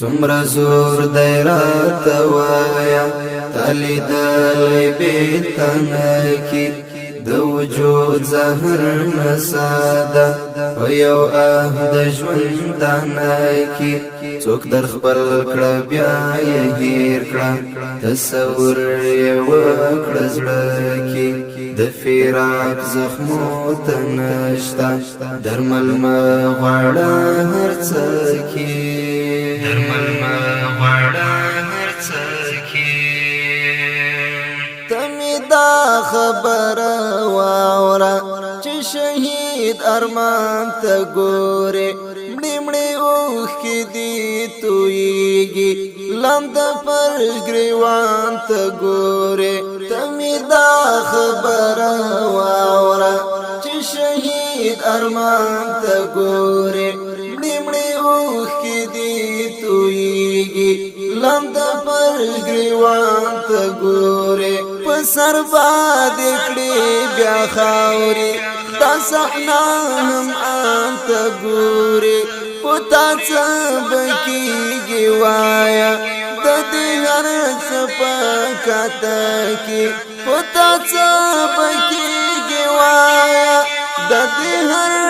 څومره زور دی راته وایه تا لیدلی بېتنه کې د وجود زهر نساده په یو د ژوندانه کې څوک در خپل کړه بیا یې هېر کړه تصور یې وکړه زړه کې د فراق زخمو ته نشته درمل مه غواړه هر څه کې درمل مه غواړه هر څه کې ته مې دا خبره واوره چې شهید ارمان ته ګورې مړې مړې اوښکې دې تویېږي لنده پر ګریوان ته ګورې ته مې دا خبره واوره چې شهید ارمان ته ګورې مړې مړې اوښکې دې تویېږي لنده پر ګریوان ته ګورې په سر باندې کړې بیا خاورې دا صحنه هم انته ګورې په تا څه به کېږي وایه د دې هر څه په کاته کې په تا څه به کېږي وایه د دې هر